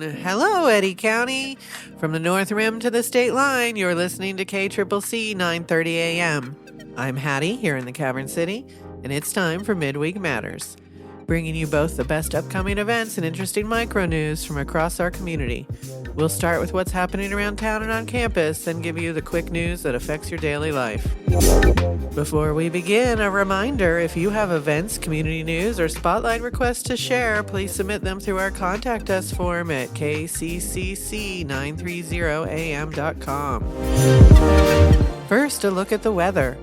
Hello, Eddy County. From the North Rim to the state line, you're listening to KCCC 9:30 a.m. I'm Hattie here in the Cavern City, and it's time for Midweek Matters, bringing you both the best upcoming events and interesting micro news from across our community. We'll start with what's happening around town and on campus, then give you the quick news that affects your daily life. Before we begin, a reminder, if you have events, community news, or spotlight requests to share, please submit them through our Contact Us form at kccc930am.com. First, a look at the weather.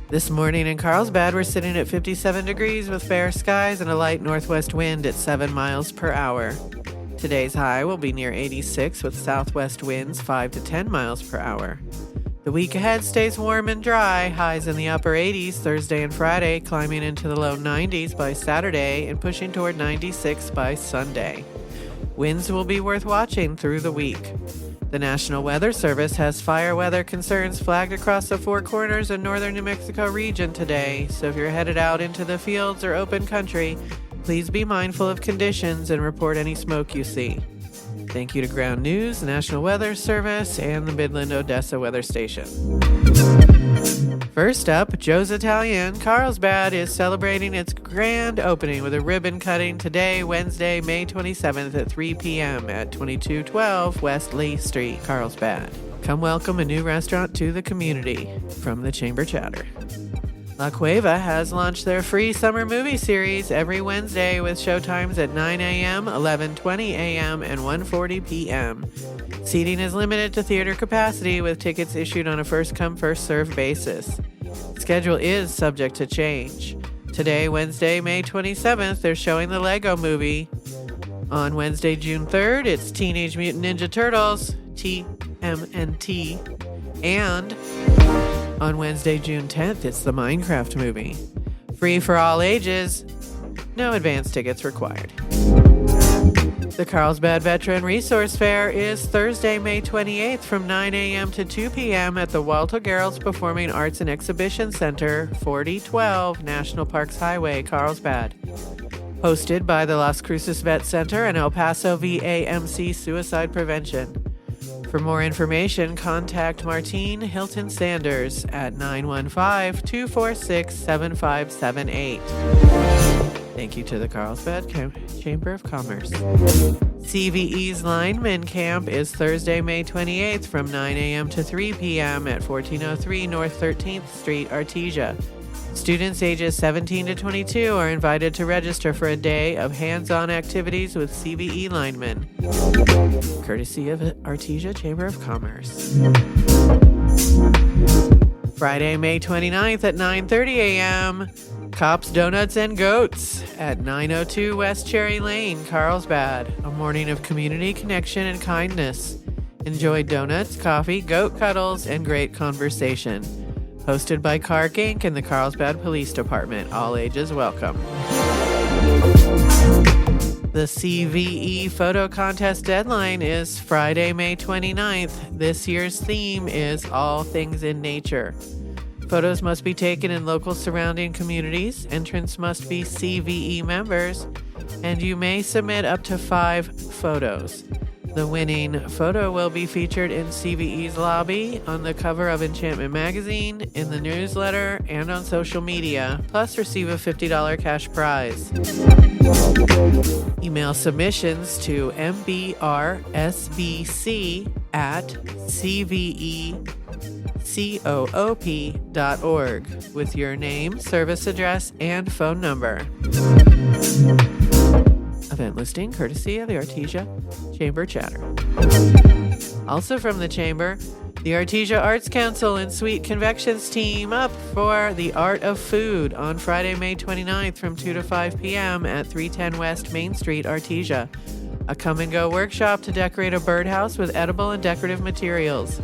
This morning in Carlsbad, we're sitting at 57 degrees with fair skies and a light northwest wind at 7 miles per hour. Today's high will be near 86 with southwest winds 5 to 10 miles per hour. The week ahead stays warm and dry, highs in the upper 80s Thursday and Friday, climbing into the low 90s by Saturday and pushing toward 96 by Sunday. Winds will be worth watching through the week. The National Weather Service has fire weather concerns flagged across the Four Corners and northern New Mexico region today, so if you're headed out into the fields or open country, please be mindful of conditions and report any smoke you see. Thank you to Ground News, the National Weather Service, and the Midland-Odessa Weather Station. First up, Joe's Italian Carlsbad is celebrating its grand opening with a ribbon cutting today, Wednesday, May 27th at 3 p.m. at 2212 West Lee Street, Carlsbad. Come welcome a new restaurant to the community. From the Chamber Chatter. La Cueva has launched their free summer movie series every Wednesday with showtimes at 9 a.m., 11:20 a.m., and 1:40 p.m. Seating is limited to theater capacity with tickets issued on a first-come, first-served basis. Schedule is subject to change. Today, Wednesday, May 27th, they're showing the Lego Movie. On Wednesday, June 3rd, it's Teenage Mutant Ninja Turtles, TMNT, and on Wednesday, June 10th, it's the Minecraft Movie. Free for all ages, no advance tickets required. The Carlsbad Veteran Resource Fair is Thursday, May 28th from 9 a.m. to 2 p.m. at the Walter Gerald's Performing Arts and Exhibition Center, 4012 National Parks Highway, Carlsbad. Hosted by the Las Cruces Vet Center and El Paso VAMC Suicide Prevention. For more information, contact Martine Hilton Sanders at 915-246-7578. Thank you to the Carlsbad Chamber of Commerce. CVE's Lineman Camp is Thursday, May 28th from 9 a.m. to 3 p.m. at 1403 North 13th Street, Artesia. Students ages 17 to 22 are invited to register for a day of hands-on activities with CVE linemen, courtesy of Artesia Chamber of Commerce. Friday, May 29th at 9:30 a.m., Cops, Donuts, and Goats at 902 West Cherry Lane, Carlsbad. A morning of community connection and kindness. Enjoy donuts, coffee, goat cuddles, and great conversation. Hosted by Cark Inc. and the Carlsbad Police Department. All ages welcome. The CVE photo contest deadline is Friday, May 29th. This year's theme is All Things in Nature. Photos must be taken in local surrounding communities. Entrants must be CVE members, and you may submit up to 5 photos. The winning photo will be featured in CVE's lobby, on the cover of Enchantment Magazine, in the newsletter, and on social media, plus receive a $50 cash prize. Email submissions to mbrsbc@cvecoop.org with your name, service address, and phone number. Event listing courtesy of the Artesia Chamber Chatter. Also from the Chamber, the Artesia Arts Council and Sweet Convections team up for the Art of Food on Friday, May 29th from 2 to 5 p.m. at 310 West Main Street, Artesia. A come-and-go workshop to decorate a birdhouse with edible and decorative materials.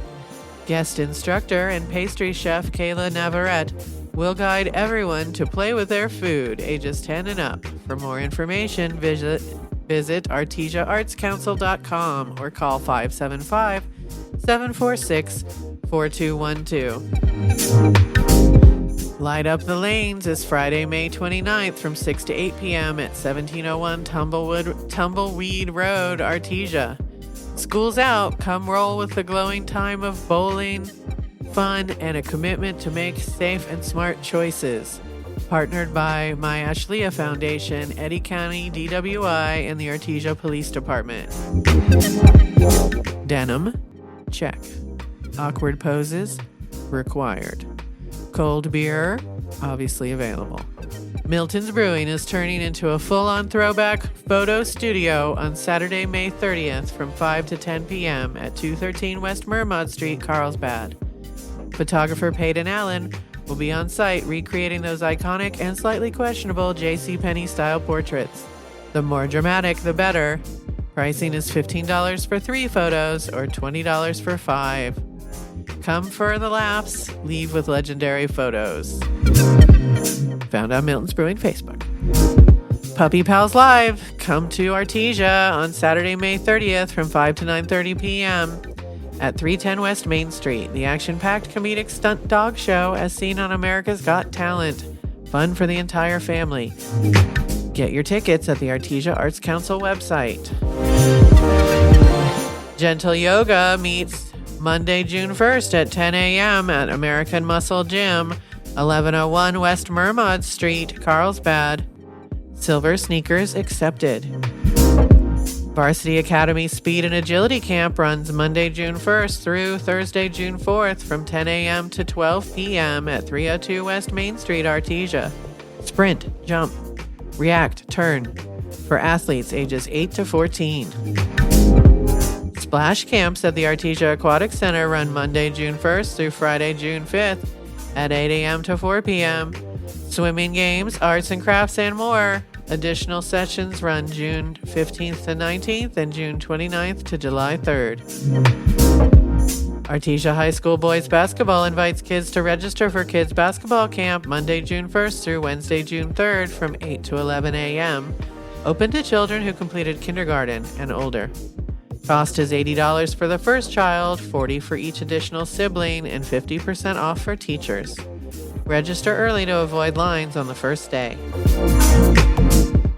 Guest instructor and pastry chef Kayla Navarrete will guide everyone to play with their food, ages 10 and up. For more information, visit artesiaartscouncil.com or call 575-746-4212. Light Up the Lanes is Friday, May 29th from 6 to 8 p.m. at 1701 Tumbleweed Road, Artesia. School's out. Come roll with the glowing time of bowling, fun, and a commitment to make safe and smart choices. Partnered by My Ashlea Foundation, Eddy County, DWI, and the Artesia Police Department. Denim, check. Awkward poses, required. Cold beer, obviously available. Milton's Brewing is turning into a full-on throwback photo studio on Saturday, May 30th from 5 to 10 p.m. at 213 West Mermod Street, Carlsbad. Photographer Peyton Allen will be on site recreating those iconic and slightly questionable JCPenney style portraits. The more dramatic, the better. Pricing is $15 for 3 photos or $20 for 5. Come for the laughs, leave with legendary photos. Found on Milton's Brewing Facebook. Puppy Pals Live. Come to Artesia on Saturday, May 30th from 5 to 9:30 p.m. at 310 West Main Street. The action-packed comedic stunt dog show as seen on America's Got Talent. Fun for the entire family. Get your tickets at the Artesia Arts Council website. Gentle Yoga meets Monday, June 1st at 10 a.m. at American Muscle Gym, 1101 West Mermod Street, Carlsbad. Silver sneakers accepted. Varsity Academy Speed and Agility Camp runs Monday, June 1st through Thursday, June 4th from 10 a.m. to 12 p.m. at 302 West Main Street, Artesia. Sprint, jump, react, turn for athletes ages 8 to 14. Splash camps at the Artesia Aquatic Center run Monday, June 1st through Friday, June 5th at 8 a.m. to 4 p.m. Swimming games, arts and crafts, and more. Additional sessions run June 15th to 19th and June 29th to July 3rd. Artesia High School Boys Basketball invites kids to register for Kids Basketball Camp Monday, June 1st through Wednesday, June 3rd from 8 to 11 a.m. Open to children who completed kindergarten and older. Cost is $80 for the first child, $40 for each additional sibling, and 50% off for teachers. Register early to avoid lines on the first day.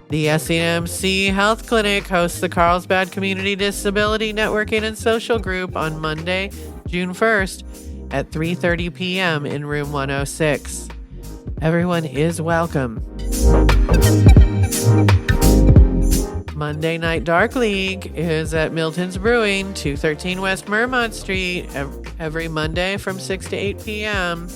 The SEMC Health Clinic hosts the Carlsbad Community Disability Networking and Social Group on Monday, June 1st at 3:30 p.m. in room 106. Everyone is welcome. Monday Night Dark League is at Milton's Brewing, 213 West Mermod Street, every Monday from 6 to 8 p.m.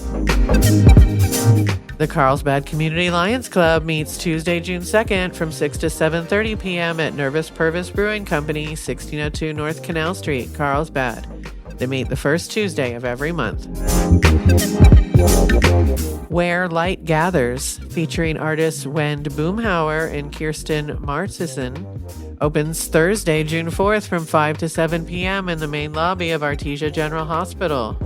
The Carlsbad Community Lions Club meets Tuesday, June 2nd from 6 to 7:30 p.m. at Nervous Purvis Brewing Company, 1602 North Canal Street, Carlsbad. They meet the first Tuesday of every month. Where Light Gathers, featuring artists Wend Boomhauer and Kirsten Martison, opens Thursday, June 4th from 5 to 7 p.m. in the main lobby of Artesia General Hospital.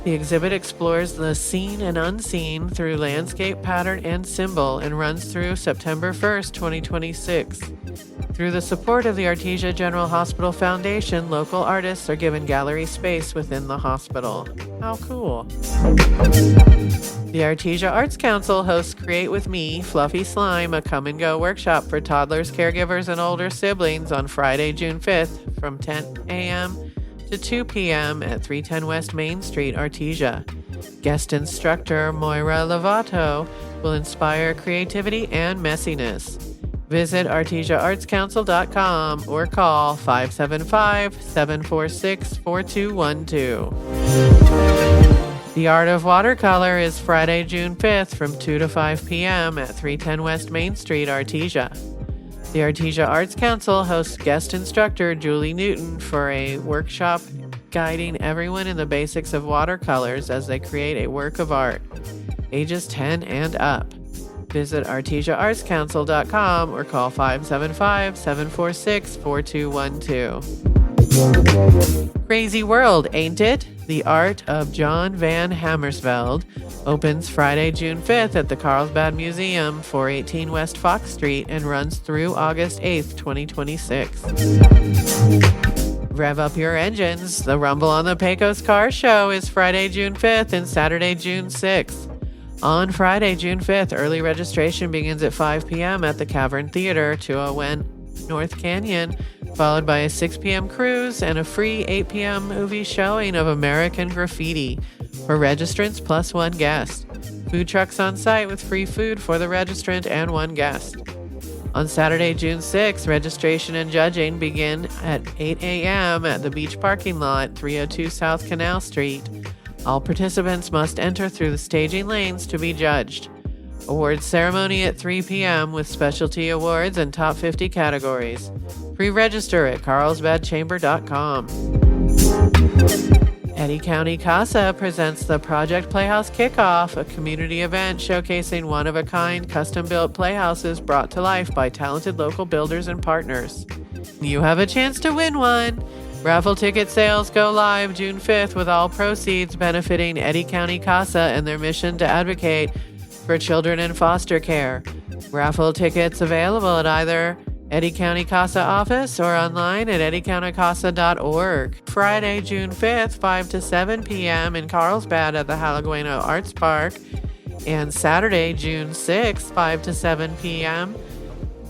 The exhibit explores the seen and unseen through landscape, pattern, and symbol and runs through September 1st, 2026. Through the support of the Artesia General Hospital Foundation, local artists are given gallery space within the hospital. How cool. The Artesia Arts Council hosts Create With Me, Fluffy Slime, a come-and-go workshop for toddlers, caregivers, and older siblings on Friday, June 5th from 10 a.m. to 2 p.m. at 310 West Main Street, Artesia. Guest instructor Moira Lovato will inspire creativity and messiness. Visit artesiaartscouncil.com or call 575-746-4212. The Art of Watercolor is Friday, June 5th from 2 to 5 p.m. at 310 West Main Street, Artesia. The Artesia Arts Council hosts guest instructor Julie Newton for a workshop guiding everyone in the basics of watercolors as they create a work of art, ages 10 and up. Visit artesiaartscouncil.com or call 575-746-4212. Crazy World, Ain't It? The Art of John Van Hammersveld opens Friday, June 5th at the Carlsbad Museum, 418 West Fox Street, and runs through August 8th, 2026. Rev up your engines. The Rumble on the Pecos Car Show is Friday, June 5th and Saturday, June 6th. On Friday, June 5th, early registration begins at 5 p.m. at the Cavern Theater, 201 North Canyon, followed by a 6 p.m. cruise and a free 8 p.m. movie showing of American Graffiti for registrants plus one guest. Food trucks on site with free food for the registrant and one guest. On Saturday, June 6th, registration and judging begin at 8 a.m. at the beach parking lot, 302 South Canal Street. All participants must enter through the staging lanes to be judged. Awards ceremony at 3 p.m. with specialty awards and top 50 categories. Pre-register at carlsbadchamber.com. Eddy County CASA presents the Project Playhouse Kickoff, a community event showcasing one-of-a-kind custom-built playhouses brought to life by talented local builders and partners. You have a chance to win one! Raffle ticket sales go live June 5th with all proceeds benefiting Eddy County CASA and their mission to advocate for children in foster care. Raffle tickets available at either Eddy County CASA office or online at eddycountycasa.org. Friday, June 5th, 5 to 7 p.m. in Carlsbad at the Halagueno Arts Park, and Saturday, June 6th, 5 to 7 p.m.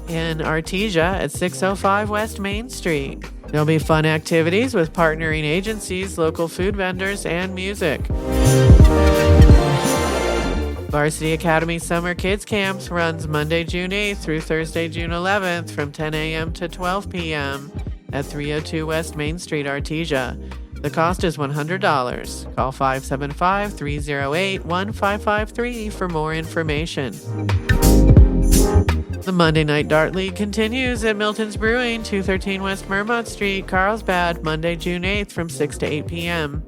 in Artesia at 605 West Main Street. There'll be fun activities with partnering agencies, local food vendors, and music. Varsity Academy Summer Kids Camps runs Monday, June 8th through Thursday, June 11th from 10 a.m. to 12 p.m. at 302 West Main Street, Artesia. The cost is $100. Call 575-308-1553 for more information. The Monday Night Dart League continues at Milton's Brewing, 213 West Mermont Street, Carlsbad, Monday, June 8th from 6 to 8 p.m.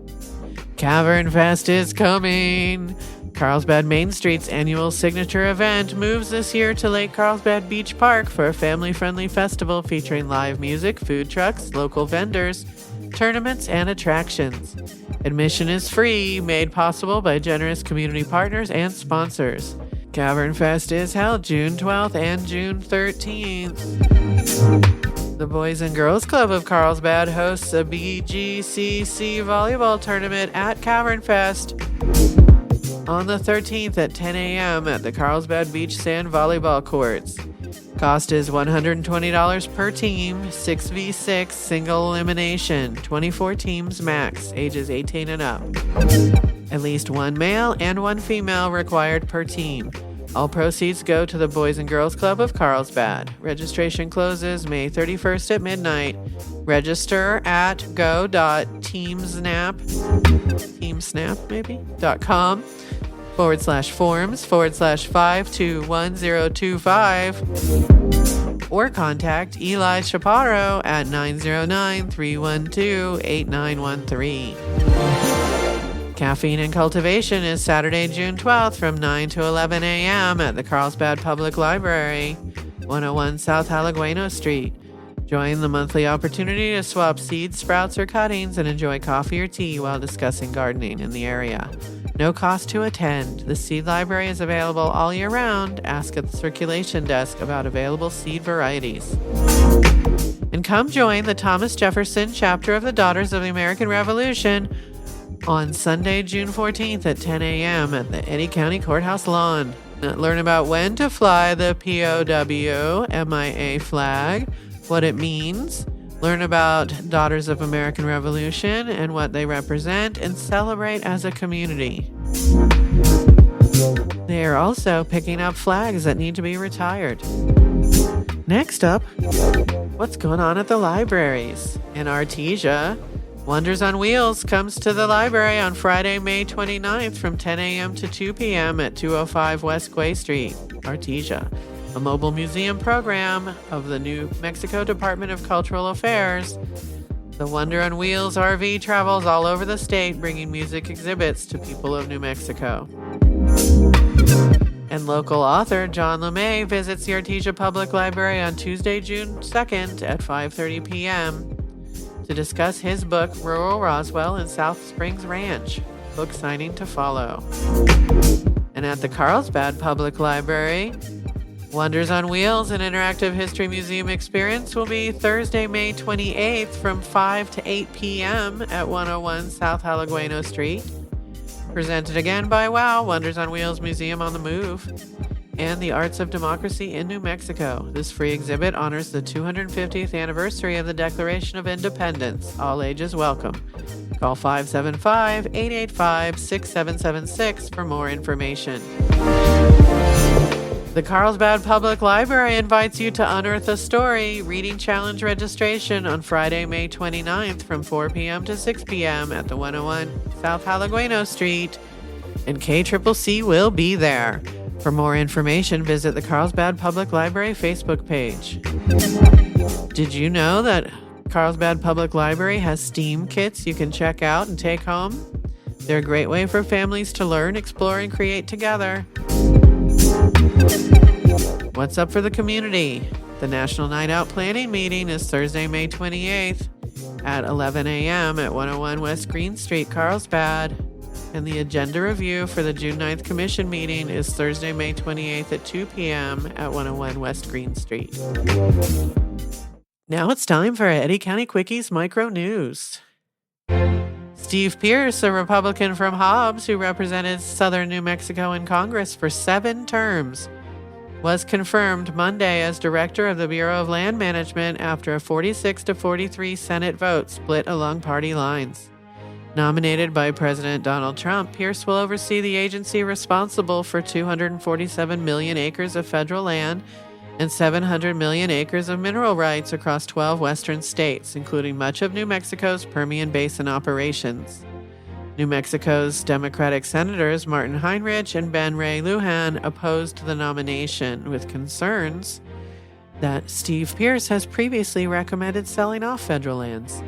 Cavern Fest is coming! Carlsbad Main Street's annual signature event moves this year to Lake Carlsbad Beach Park for a family-friendly festival featuring live music, food trucks, local vendors, tournaments, and attractions. Admission is free, made possible by generous community partners and sponsors. Cavern Fest is held June 12th and June 13th. The Boys and Girls Club of Carlsbad hosts a BGCC volleyball tournament at Cavern Fest on the 13th at 10 a.m. at the Carlsbad Beach Sand Volleyball Courts. Cost is $120 per team, 6v6 single elimination, 24 teams max, ages 18 and up. At least one male and one female required per team. All proceeds go to the Boys and Girls Club of Carlsbad. Registration closes May 31st at midnight. Register at go.teamsnap.com/forms/521-025 or contact Eli Chaparro at 909-312-8913. Caffeine and Cultivation is Saturday, June 12th from 9 to 11 a.m. at the Carlsbad Public Library, 101 South Halagueno Street. Join the monthly opportunity to swap seeds, sprouts, or cuttings and enjoy coffee or tea while discussing gardening in the area. No cost to attend. The seed library is available all year round. Ask at the circulation desk about available seed varieties. And come join the Thomas Jefferson chapter of the Daughters of the American Revolution on Sunday, June 14th at 10 a.m. at the Eddy County Courthouse lawn. Learn about when to fly the POW MIA flag, what it means, learn about Daughters of American Revolution and what they represent, and celebrate as a community. They are also picking up flags that need to be retired. Next up, what's going on at the libraries? In Artesia, Wonders on Wheels comes to the library on Friday, May 29th from 10 a.m. to 2 p.m. at 205 West Quay Street, Artesia, a mobile museum program of the New Mexico Department of Cultural Affairs. The Wonder on Wheels RV travels all over the state, bringing music exhibits to people of New Mexico. And local author John LeMay visits the Artesia Public Library on Tuesday, June 2nd at 5:30 p.m. to discuss his book, Rural Roswell and South Springs Ranch. Book signing to follow. And at the Carlsbad Public Library, Wonders on Wheels, an interactive history museum experience, will be Thursday, May 28th from 5 to 8 p.m. at 101 South Halagueno Street. Presented again by WOW, Wonders on Wheels Museum on the Move, and the Arts of Democracy in New Mexico. This free exhibit honors the 250th anniversary of the Declaration of Independence. All ages welcome. Call 575-885-6776 for more information. The Carlsbad Public Library invites you to Unearth a Story Reading Challenge registration on Friday, May 29th from 4 p.m. to 6 p.m. at the 101 South Halagueno Street, and KCCC will be there. For more information, visit the Carlsbad Public Library Facebook page. Did you know that Carlsbad Public Library has STEAM kits you can check out and take home? They're a great way for families to learn, explore, and create together. What's up for the community? The National Night Out Planning Meeting is Thursday, May 28th at 11 a.m. at 101 West Green Street, Carlsbad. And the agenda review for the June 9th Commission meeting is Thursday, May 28th at 2 p.m. at 101 West Green Street. Now it's time for Eddy County Quickies Micro News. Steve Pierce, a Republican from Hobbs who represented southern New Mexico in Congress for 7 terms, was confirmed Monday as director of the Bureau of Land Management after a 46-43 Senate vote split along party lines. Nominated by President Donald Trump, Pierce will oversee the agency responsible for 247 million acres of federal land and 700 million acres of mineral rights across 12 western states, including much of New Mexico's Permian Basin operations. New Mexico's Democratic Senators Martin Heinrich and Ben Ray Lujan opposed the nomination, with concerns that Steve Pierce has previously recommended selling off federal lands.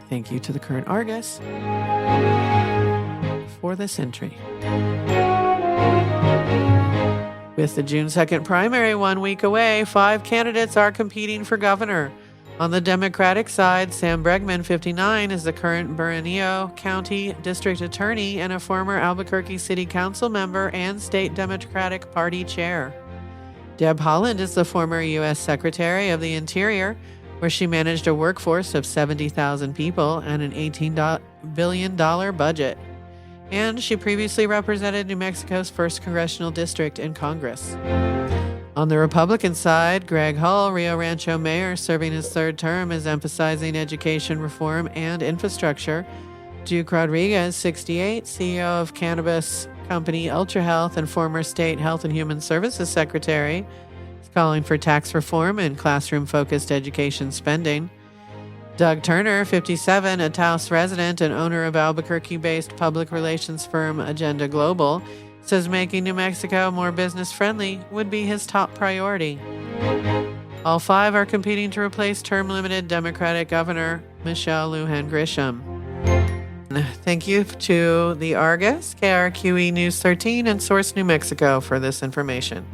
Thank you to the Current Argus for this entry. With the June 2nd primary 1 week away, 5 candidates are competing for governor. On the Democratic side, Sam Bregman, 59, is the current Bernalillo County District Attorney and a former Albuquerque City Council member and State Democratic Party chair. Deb Haaland is the former U.S. Secretary of the Interior, where she managed a workforce of 70,000 people and an $18 billion budget. And she previously represented New Mexico's 1st Congressional District in Congress. On the Republican side, Greg Hull, Rio Rancho mayor, serving his 3rd term, is emphasizing education reform and infrastructure. Duke Rodriguez, 68, CEO of cannabis company Ultra Health and former state Health and Human Services Secretary, is calling for tax reform and classroom-focused education spending. Doug Turner, 57, a Taos resident and owner of Albuquerque-based public relations firm Agenda Global, says making New Mexico more business-friendly would be his top priority. All 5 are competing to replace term-limited Democratic Governor Michelle Lujan Grisham. Thank you to the Argus, KRQE News 13, and Source New Mexico for this information.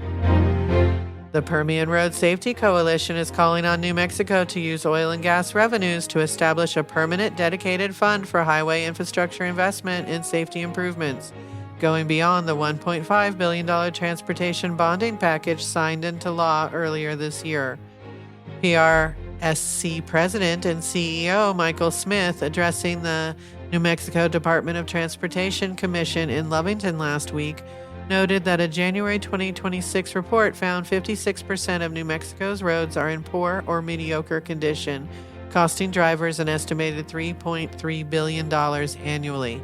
The Permian Road Safety Coalition is calling on New Mexico to use oil and gas revenues to establish a permanent dedicated fund for highway infrastructure investment and safety improvements, going beyond the $1.5 billion transportation bonding package signed into law earlier this year. PRSC President and CEO Michael Smith, addressing the New Mexico Department of Transportation Commission in Lovington last week, noted that a January 2026 report found 56% of New Mexico's roads are in poor or mediocre condition, costing drivers an estimated $3.3 billion annually.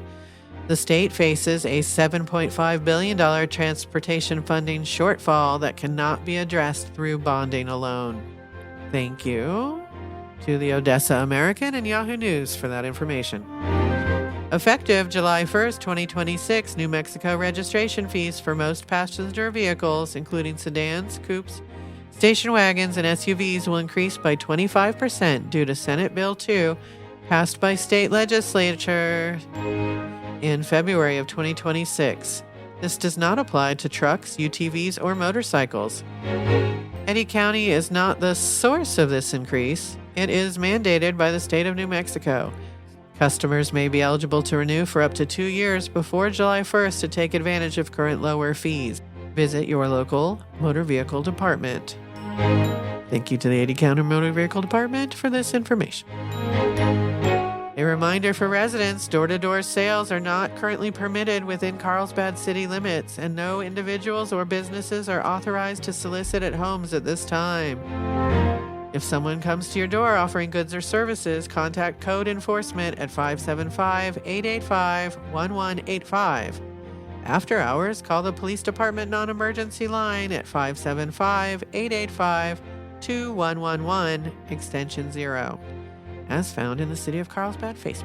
The state faces a $7.5 billion transportation funding shortfall that cannot be addressed through bonding alone. Thank you to the Odessa American and Yahoo News for that information. Effective July 1st, 2026, New Mexico registration fees for most passenger vehicles, including sedans, coupes, station wagons, and SUVs, will increase by 25% due to Senate Bill 2, passed by state legislature in February of 2026. This does not apply to trucks, UTVs, or motorcycles. Eddy County is not the source of this increase. It is mandated by the state of New Mexico. Customers may be eligible to renew for up to 2 years before July 1st to take advantage of current lower fees. Visit your local motor vehicle department. Thank you to the Eddy County Motor Vehicle Department for this information. Hey, reminder for residents, door-to-door sales are not currently permitted within Carlsbad city limits, and no individuals or businesses are authorized to solicit at homes at this time. If someone comes to your door offering goods or services, contact code enforcement at 575-885-1185. After hours, call the police department non-emergency line at 575-885-2111, extension 0. As found in the City of Carlsbad Facebook.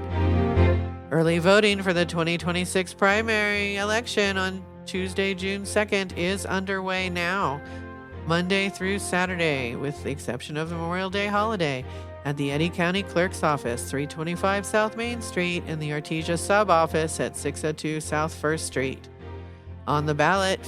Early voting for the 2026 primary election on Tuesday, June 2nd is underway now, Monday through Saturday, with the exception of the Memorial Day holiday, at the Eddy County Clerk's Office, 325 South Main Street, and the Artesia Sub-Office at 602 South 1st Street. On the ballot,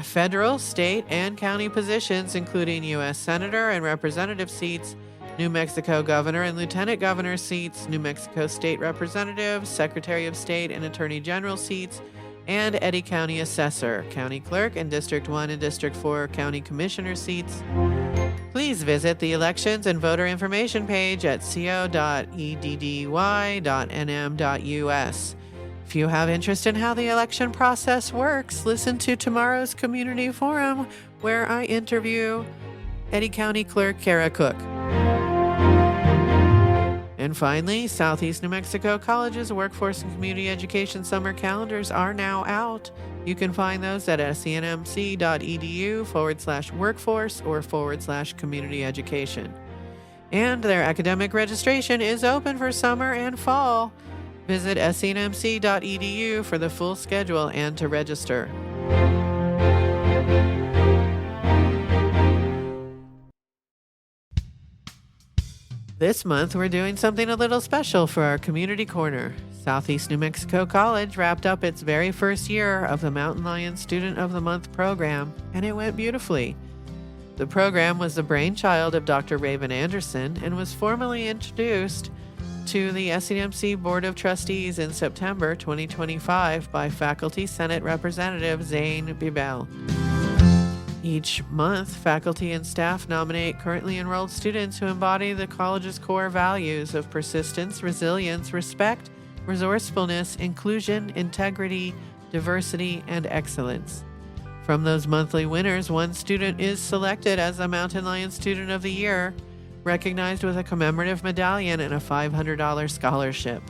federal, state, and county positions, including U.S. Senator and Representative seats, New Mexico Governor and Lieutenant Governor seats, New Mexico State Representative, Secretary of State and Attorney General seats, and Eddy County Assessor, County Clerk, and District 1 and District 4 County Commissioner seats. Please visit the Elections and Voter Information page at co.eddy.nm.us. If you have interest in how the election process works, listen to tomorrow's Community Forum, where I interview Eddy County Clerk Kara Cook. And finally, Southeast New Mexico College's Workforce and Community Education summer calendars are now out. You can find those at senmc.edu/workforce or /community education. And their academic registration is open for summer and fall. Visit senmc.edu for the full schedule and to register. This month, we're doing something a little special for our Community Corner. Southeast New Mexico College wrapped up its very first year of the Mountain Lion Student of the Month program, and it went beautifully. The program was the brainchild of Dr. Raven Anderson and was formally introduced to the SNMC Board of Trustees in September 2025 by Faculty Senate Representative Zane Bibel. Each month, faculty and staff nominate currently enrolled students who embody the college's core values of persistence, resilience, respect, resourcefulness, inclusion, integrity, diversity, and excellence. From those monthly winners, one student is selected as the Mountain Lion Student of the Year, recognized with a commemorative medallion and a $500 scholarship.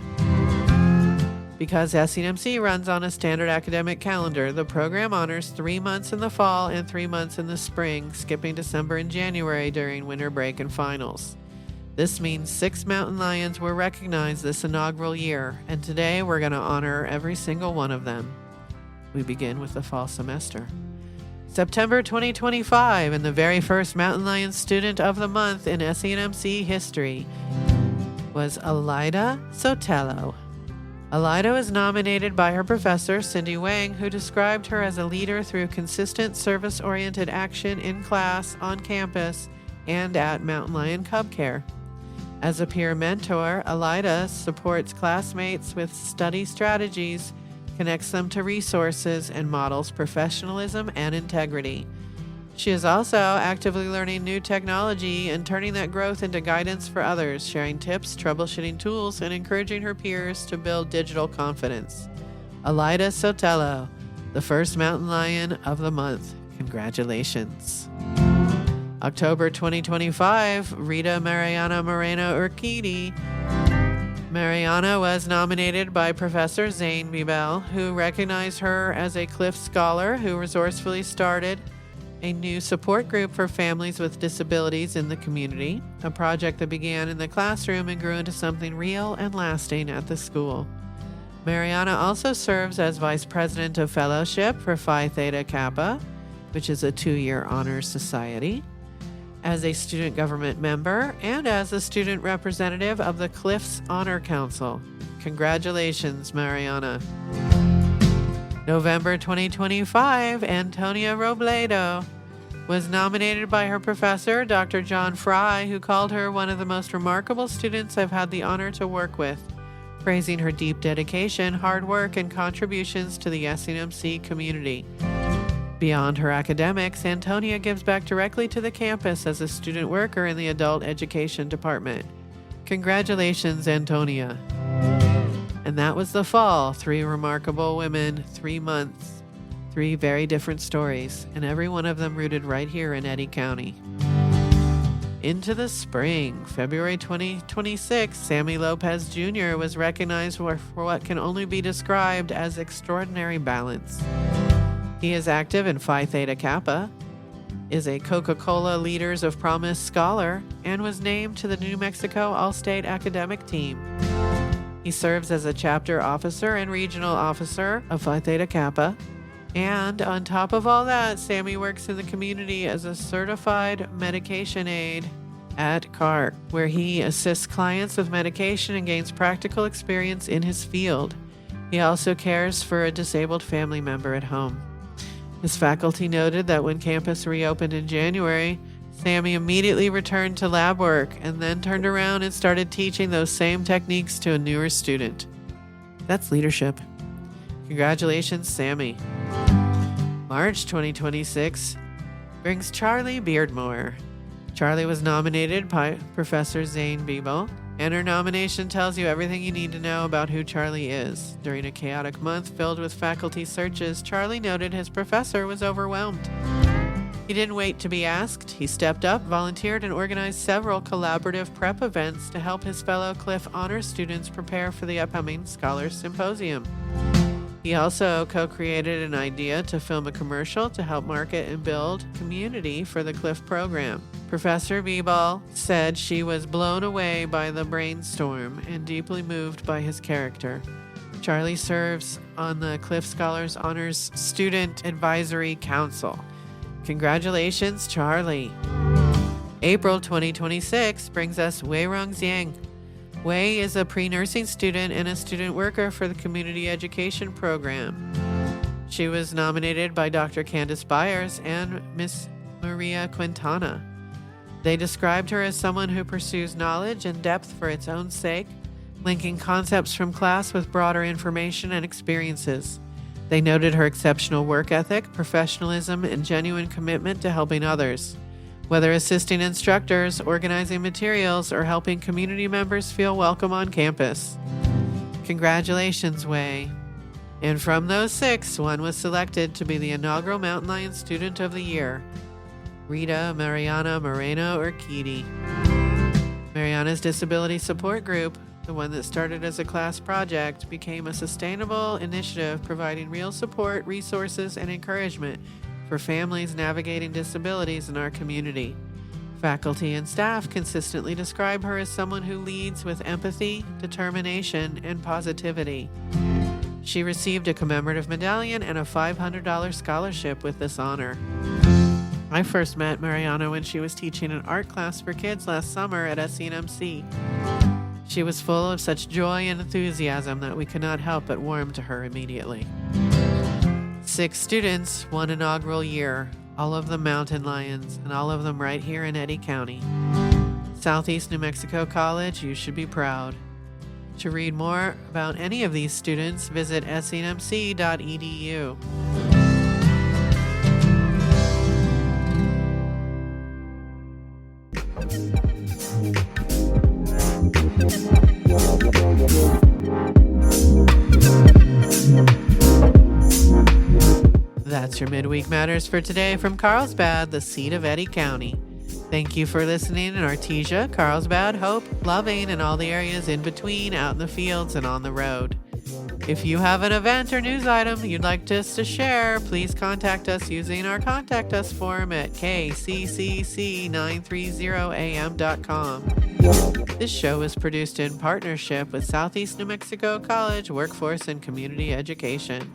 Because SNMC runs on a standard academic calendar, the program honors 3 months in the fall and 3 months in the spring, skipping December and January during winter break and finals. This means 6 Mountain Lions were recognized this inaugural year, and today we're going to honor every single one of them. We begin with the fall semester. September 2025, and the very first Mountain Lion Student of the Month in SNMC history was Elida Sotelo. Elida was nominated by her professor, Cindy Wang, who described her as a leader through consistent service-oriented action in class, on campus, and at Mountain Lion Cub Care. As a peer mentor, Elida supports classmates with study strategies, connects them to resources, and models professionalism and integrity. She is also actively learning new technology and turning that growth into guidance for others, sharing tips, troubleshooting tools, and encouraging her peers to build digital confidence. Elida Sotelo, the first Mountain Lion of the month. Congratulations. October 2025, Rita Mariana Moreno Urquidi. Mariana was nominated by Professor Zane Bibel, who recognized her as a Cliff Scholar who resourcefully started a new support group for families with disabilities in the community, a project that began in the classroom and grew into something real and lasting at the school. Mariana also serves as Vice President of Fellowship for Phi Theta Kappa, which is a 2-year honors society, as a student government member, and as a student representative of the Cliffs Honor Council. Congratulations, Mariana. November 2025, Antonia Robledo was nominated by her professor, Dr. John Fry, who called her one of the most remarkable students I've had the honor to work with, praising her deep dedication, hard work, and contributions to the SNMC community. Beyond her academics, Antonia gives back directly to the campus as a student worker in the adult education department. Congratulations, Antonia. And that was the fall. 3 remarkable women, 3 months, 3 very different stories, and every one of them rooted right here in Eddy County. Into the spring, February 2026, Sammy Lopez Jr. was recognized for what can only be described as extraordinary balance. He is active in Phi Theta Kappa, is a Coca-Cola Leaders of Promise scholar, and was named to the New Mexico All-State Academic Team. He serves as a chapter officer and regional officer of Phi Theta Kappa. And on top of all that, Sammy works in the community as a certified medication aide at CART, where he assists clients with medication and gains practical experience in his field. He also cares for a disabled family member at home. His faculty noted that when campus reopened in January, Sammy immediately returned to lab work and then turned around and started teaching those same techniques to a newer student. That's leadership. Congratulations, Sammy. March 2026 brings Charlie Beardmore. Charlie was nominated by Professor Zane Biebel, and her nomination tells you everything you need to know about who Charlie is. During a chaotic month filled with faculty searches, Charlie noted his professor was overwhelmed. He didn't wait to be asked. He stepped up, volunteered, and organized several collaborative prep events to help his fellow Cliff Honors students prepare for the upcoming Scholars Symposium. He also co-created an idea to film a commercial to help market and build community for the Cliff program. Professor Biebel said she was blown away by the brainstorm and deeply moved by his character. Charlie serves on the Cliff Scholars Honors Student Advisory Council. Congratulations, Charlie. April 2026 brings us Wei Rong Xiang. Wei is a pre-nursing student and a student worker for the community education program. She was nominated by Dr. Candace Byers and Miss Maria Quintana. They described her as someone who pursues knowledge and depth for its own sake, linking concepts from class with broader information and experiences. They noted her exceptional work ethic, professionalism, and genuine commitment to helping others. Whether assisting instructors, organizing materials, or helping community members feel welcome on campus. Congratulations, Wei. And from those 6, one was selected to be the inaugural Mountain Lion Student of the Year, Rita Mariana Moreno Urquidy. Mariana's disability support group, the one that started as a class project, became a sustainable initiative providing real support, resources, and encouragement for families navigating disabilities in our community. Faculty and staff consistently describe her as someone who leads with empathy, determination, and positivity. She received a commemorative medallion and a $500 scholarship with this honor. I first met Mariana when she was teaching an art class for kids last summer at SCNMC. She was full of such joy and enthusiasm that we could not help but warm to her immediately. 6 students, 1 inaugural year, all of them mountain lions, and all of them right here in Eddy County. Southeast New Mexico College, you should be proud. To read more about any of these students, visit scnmc.edu. That's your Midweek Matters for today from Carlsbad, the seat of Eddy County. Thank you for listening in Artesia, Carlsbad, Hope, Loving, and all the areas in between, out in the fields and on the road. If you have an event or news item you'd like us to share, please contact us using our Contact Us form at kccc930am.com. This show is produced in partnership with Southeast New Mexico College Workforce and Community Education.